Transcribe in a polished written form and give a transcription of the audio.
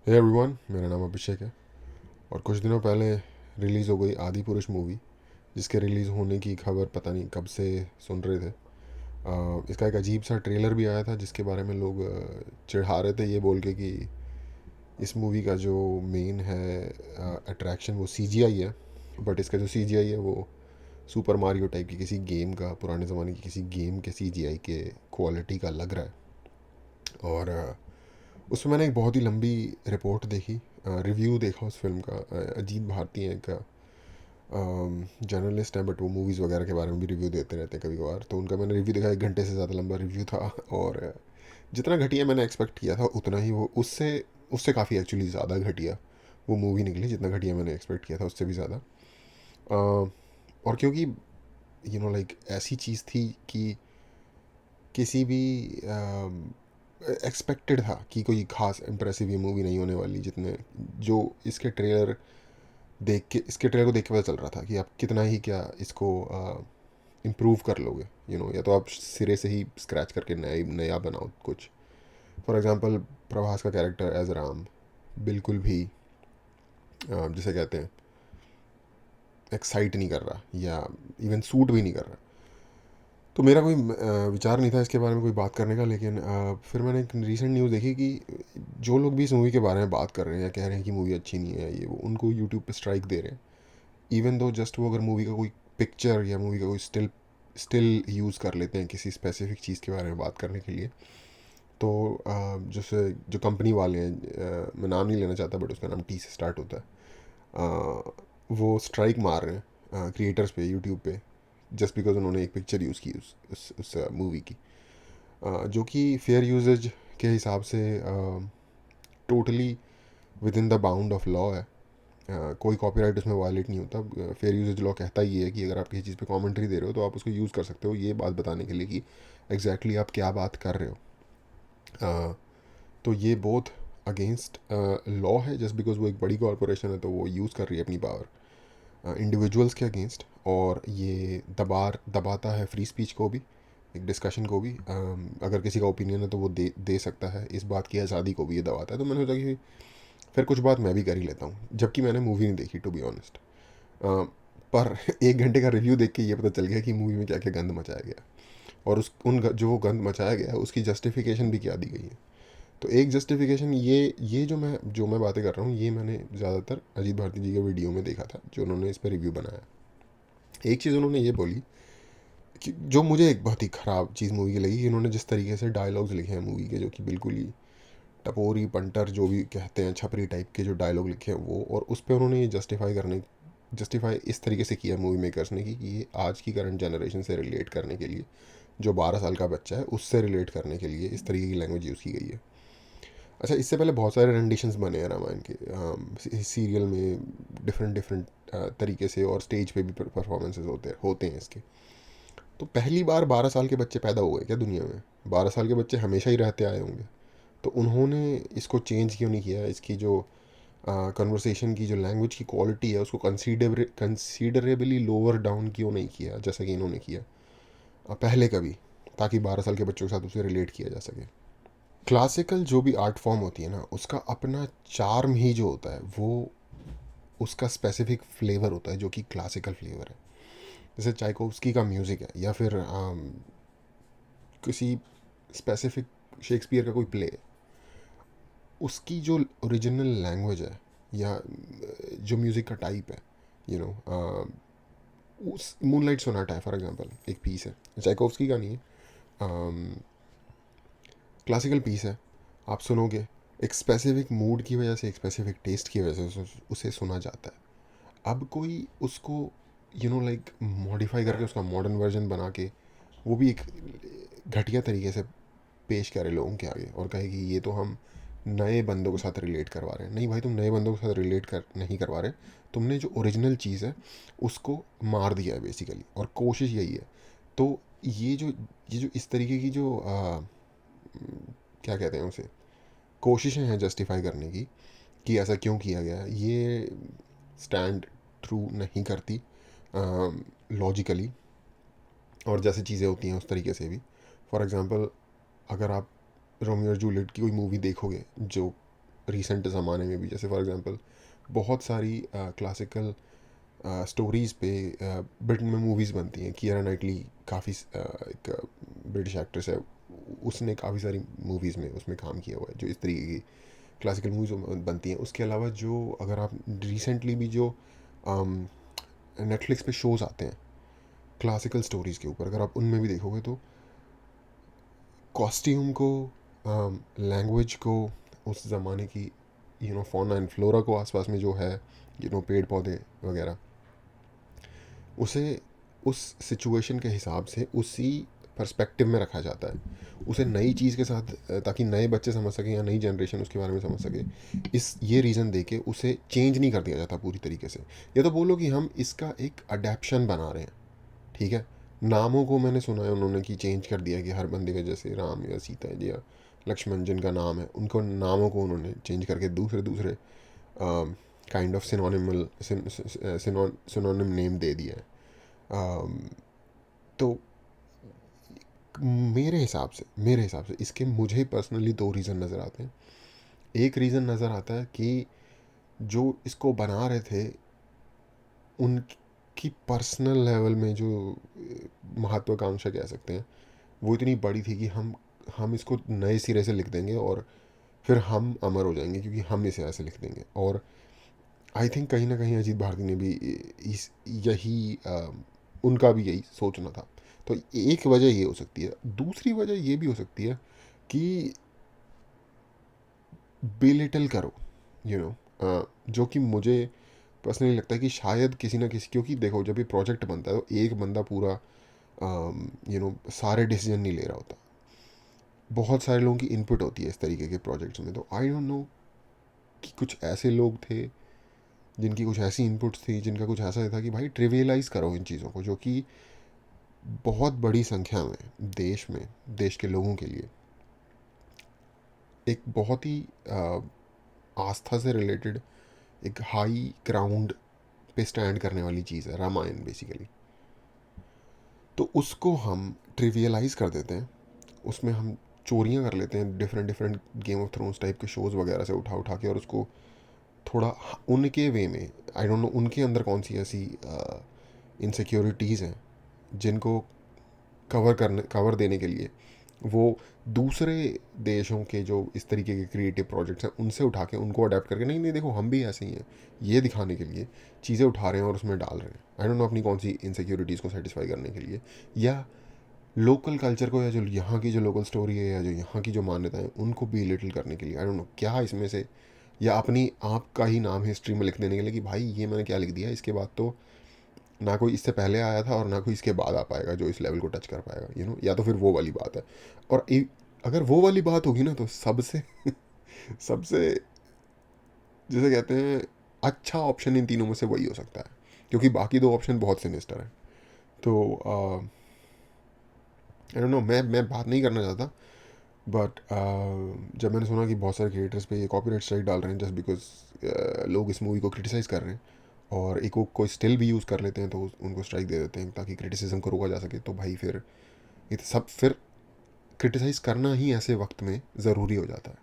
Hey everyone, मेरा नाम अभिषेक है। और कुछ दिनों पहले रिलीज़ हो गई आदि पुरुष मूवी, जिसके रिलीज़ होने की खबर पता नहीं कब से सुन रहे थे। इसका एक अजीब सा ट्रेलर भी आया था जिसके बारे में लोग चिढ़ा रहे थे ये बोल के कि इस मूवी का जो मेन है अट्रैक्शन वो सीजीआई है। बट इसका जो सीजीआई है वो सुपर मारियो टाइप की किसी गेम का, पुराने ज़माने की किसी गेम के सीजीआई के क्वालिटी का लग रहा है। और उसमें मैंने एक बहुत ही लंबी रिपोर्ट देखी, रिव्यू देखा उस फिल्म का। अजीत भारती हैं एक जर्नलिस्ट हैं, बट वो मूवीज़ वगैरह के बारे में भी रिव्यू देते रहते हैं कभी कभार। तो उनका मैंने रिव्यू देखा, 1 घंटे से ज़्यादा लंबा रिव्यू था। और जितना घटिया मैंने एक्सपेक्ट किया था उतना ही वो उससे उससे काफ़ी एक्चुअली ज़्यादा घटिया वो मूवी निकली। जितना घटिया मैंने एक्सपेक्ट किया था उससे भी ज़्यादा। और क्योंकि लाइक ऐसी चीज़ थी कि किसी भी एक्सपेक्टेड था कि कोई खास इम्प्रेसिव ये मूवी नहीं होने वाली, जितने जो इसके ट्रेलर को देख के पता चल रहा था कि आप कितना ही क्या इसको इम्प्रूव कर लोगे। या तो आप सिरे से ही स्क्रैच करके नया नया बनाओ कुछ। फॉर एग्जांपल, प्रभास का कैरेक्टर एज राम बिल्कुल भी जिसे कहते हैं एक्साइट नहीं कर रहा, या इवन सूट भी नहीं कर रहा। तो मेरा कोई विचार नहीं था इसके बारे में कोई बात करने का। लेकिन फिर मैंने एक रीसेंट न्यूज़ देखी कि जो लोग भी इस मूवी के बारे में बात कर रहे हैं या कह रहे हैं कि मूवी अच्छी नहीं है, ये वो उनको यूट्यूब पे स्ट्राइक दे रहे हैं। इवन दो जस्ट वो अगर मूवी का कोई पिक्चर या मूवी का कोई स्टिल स्टिल यूज़ कर लेते हैं किसी स्पेसिफिक चीज़ के बारे में बात करने के लिए। तो जैसे जो कंपनी वाले हैं, मैं नाम नहीं लेना चाहता बट उसका नाम टी से स्टार्ट होता है। वो स्ट्राइक मार रहे हैं क्रिएटर्स पे यूट्यूब पे, जस्ट बिकॉज उन्होंने एक पिक्चर यूज़ की उस मूवी की, जो कि फेयर यूजेज के हिसाब से totally with in the bound of law है। कोई कॉपीराइट उसमें वायलेट नहीं होता। फेयर यूजेज लॉ कहता ही है कि अगर आप किसी चीज़ पे कमेंट्री दे रहे हो तो आप उसको यूज़ कर सकते हो, ये बात बताने के लिए कि एग्जैक्टली आप क्या बात कर रहे हो। तो ये बोथ अगेंस्ट लॉ है, जस्ट बिकॉज वो एक बड़ी कॉरपोरेशन है तो वो यूज़ कर रही है अपनी पावर इंडिविजुअल्स के अगेंस्ट। और ये दबाता है फ्री स्पीच को भी, एक डिस्कशन को भी। अगर किसी का ओपिनियन है तो वो दे दे सकता है, इस बात की आज़ादी को भी ये दबाता है। तो मैंने सोचा कि फिर कुछ बात मैं भी कर ही लेता हूँ, जबकि मैंने मूवी नहीं देखी टू बी ऑनेस्ट। पर 1 घंटे का रिव्यू देख के ये पता चल गया कि मूवी में क्या क्या गंद मचाया गया, और जो वो गंद मचाया गया है उसकी जस्टिफिकेशन भी क्या दी गई है। तो एक जस्टिफिकेशन ये जो मैं बातें कर रहा हूँ, ये मैंने ज़्यादातर अजीत भारती जी के वीडियो में देखा था जो उन्होंने इस पर रिव्यू बनाया। एक चीज़ उन्होंने ये बोली कि जो मुझे एक बहुत ही ख़राब चीज़ मूवी की लगी, कि उन्होंने जिस तरीके से डायलॉग्स लिखे हैं मूवी के, जो कि बिल्कुल ही टपोरी पंटर जो भी कहते हैं, छपरी टाइप के जो डायलॉग लिखे हैं वो, और उस पर उन्होंने ये जस्टिफाई इस तरीके से किया मूवी मेकर्स ने कि ये आज की करंट जनरेशन से रिलेट करने के लिए, जो 12 साल का बच्चा है उससे रिलेट करने के लिए इस तरीके की लैंग्वेज यूज़ की गई है। अच्छा, इससे पहले बहुत सारे रेंडिशंस बने हैं रामायण के सीरियल में, डिफरेंट डिफरेंट तरीके से, और स्टेज पे भी परफॉर्मेंसेज होते हैं इसके। तो पहली बार 12 साल के बच्चे पैदा हुए क्या दुनिया में? 12 साल के बच्चे हमेशा ही रहते आए होंगे। तो उन्होंने इसको चेंज क्यों नहीं किया? इसकी जो कन्वर्सेशन की जो लैंग्वेज की क्वालिटी है उसको कंसीडरेबली लोअर डाउन क्यों नहीं किया जैसा कि इन्होंने किया पहले कभी, ताकि 12 साल के बच्चों के साथ उसे रिलेट किया जा सके। क्लासिकल जो भी आर्ट फॉर्म होती है ना, उसका अपना चार्म ही जो होता है वो उसका स्पेसिफिक फ्लेवर होता है, जो कि क्लासिकल फ्लेवर है। जैसे चाइकोव्स्की का म्यूज़िक है, या फिर किसी स्पेसिफिक शेक्सपियर का कोई प्ले, उसकी जो ओरिजिनल लैंग्वेज है, या जो म्यूज़िक का टाइप है, यू नो उस मूनलाइट सोनाटा है फॉर एग्जांपल, एक पीस है, चाइकोव्स्की का नहीं है, क्लासिकल पीस है। आप सुनोगे एक स्पेसिफिक मूड की वजह से, एक स्पेसिफिक टेस्ट की वजह से उसे सुना जाता है। अब कोई उसको लाइक मॉडिफाई करके उसका मॉडर्न वर्जन बना के वो भी एक घटिया तरीके से पेश करे लोगों के आगे, और कहे कि ये तो हम नए बंदों के साथ रिलेट करवा रहे हैं। नहीं भाई, तुम नए बंदों के साथ रिलेट कर नहीं करवा रहे, तुमने जो ओरिजिनल चीज़ है उसको मार दिया है बेसिकली, और कोशिश यही है। तो ये जो इस तरीके की जो क्या कहते हैं उसे, कोशिशें हैं जस्टिफाई करने की कि ऐसा क्यों किया गया, ये स्टैंड थ्रू नहीं करती लॉजिकली। और जैसे चीज़ें होती हैं उस तरीके से भी। फॉर एग्ज़ाम्पल, अगर आप रोमियो और जूलियट की कोई मूवी देखोगे जो रिसेंट ज़माने में भी, जैसे फॉर एग्जांपल बहुत सारी क्लासिकल स्टोरीज़ पे ब्रिटेन में मूवीज़ बनती हैं। कीरा नाइटली काफ़ी एक ब्रिटिश एक्ट्रेस है, उसने काफ़ी सारी मूवीज़ में उसमें काम किया हुआ है जो इस तरीके की क्लासिकल मूवीज़ बनती हैं। उसके अलावा जो अगर आप रिसेंटली भी जो नेटफ्लिक्स पे शोज़ आते हैं क्लासिकल स्टोरीज़ के ऊपर, अगर आप उनमें भी देखोगे तो कॉस्ट्यूम को, लैंग्वेज को, उस ज़माने की फौना एंड फ्लोरा को आसपास में जो है, पेड़ पौधे वगैरह, उसे उस सिचुएशन के हिसाब से उसी पर्सपेक्टिव में रखा जाता है, उसे नई चीज़ के साथ, ताकि नए बच्चे समझ सकें या नई जनरेशन उसके बारे में समझ सके, इस ये रीज़न दे के उसे चेंज नहीं कर दिया जाता पूरी तरीके से। या तो बोलो कि हम इसका एक अडेप्शन बना रहे हैं, ठीक है। नामों को मैंने सुना है उन्होंने कि चेंज कर दिया, कि हर बंदे का, जैसे राम या सीता या लक्ष्मण जिनका नाम है, उनको नामों को उन्होंने चेंज करके दूसरे दूसरे काइंड ऑफ सिनोनिमल सिनोनिम नेम दे दिया है। तो मेरे हिसाब से इसके मुझे पर्सनली दो रीज़न नज़र आते हैं। एक रीज़न नज़र आता है कि जो इसको बना रहे थे उनकी पर्सनल लेवल में जो महत्वाकांक्षा कह सकते हैं, वो इतनी बड़ी थी कि हम इसको नए सिरे से लिख देंगे और फिर हम अमर हो जाएंगे क्योंकि हम इसे ऐसे लिख देंगे। और आई थिंक कहीं ना कहीं अजीत भारती ने भी इस यही उनका भी यही सोचना था। तो एक वजह ये हो सकती है। दूसरी वजह ये भी हो सकती है कि बेलिटल करो, यू you जो कि मुझे पर्सनली लगता है कि शायद किसी ना किसी, क्योंकि देखो जब ये प्रोजेक्ट बनता है तो एक बंदा पूरा सारे डिसीजन नहीं ले रहा होता, बहुत सारे लोगों की इनपुट होती है इस तरीके के प्रोजेक्ट्स में। तो आई डोंट नो कि कुछ ऐसे लोग थे जिनकी कुछ ऐसी इनपुट्स थी, जिनका कुछ ऐसा था कि भाई ट्रिवियलाइज करो इन चीज़ों को, जो कि बहुत बड़ी संख्या में देश के लोगों के लिए एक बहुत ही आस्था से रिलेटेड, एक हाई ग्राउंड पे स्टैंड करने वाली चीज़ है रामायण बेसिकली। तो उसको हम ट्रिवियलाइज कर देते हैं, उसमें हम चोरियाँ कर लेते हैं different different game of thrones type के शोज़ वगैरह से उठा उठा के, और उसको थोड़ा उनके वे में, आई डोंट नो उनके अंदर कौन सी ऐसी इनसिक्योरिटीज़ हैं जिनको कवर देने के लिए वो दूसरे देशों के जो इस तरीके के क्रिएटिव प्रोजेक्ट्स हैं उनसे उठा के उनको अडेप्ट करके, नहीं नहीं देखो हम भी ऐसे ही हैं, ये दिखाने के लिए चीज़ें उठा रहे हैं और उसमें डाल रहे हैं। आई डोंट नो अपनी कौन सी इनसिक्योरिटीज़ को सेटिस्फाई करने के लिए, या लोकल कल्चर को, या जो यहाँ की जो लोकल स्टोरी है, या जो यहाँ की जो मान्यताएं हैं उनको भी लिटिल करने के लिए। आई डोंट नो क्या इसमें से, या अपनी आप का ही नाम हिस्ट्री में लिख देने के लिए कि भाई ये मैंने क्या लिख दिया, इसके बाद तो ना कोई इससे पहले आया था और ना कोई इसके बाद आ पाएगा जो इस लेवल को टच कर पाएगा, या तो फिर वो वाली बात है। और अगर वो वाली बात होगी ना तो सबसे सबसे जैसे कहते हैं अच्छा ऑप्शन इन तीनों में से वही हो सकता है, क्योंकि बाकी दो ऑप्शन बहुत सिनिस्टर है। तो आई डोंट नो, मैं बात नहीं करना चाहता, बट जब मैंने सुना कि बहुत सारे क्रिएटर्स पे ये कॉपीराइट स्ट्राइक डाल रहे हैं जस्ट बिकॉज लोग इस मूवी को क्रिटिसाइज़ कर रहे हैं, और एक कोई स्टिल भी यूज़ कर लेते हैं तो उनको स्ट्राइक दे देते हैं ताकि क्रिटिसिज्म को रोका जा सके, तो भाई फिर ये सब फिर क्रिटिसाइज़ करना ही ऐसे वक्त में ज़रूरी हो जाता है।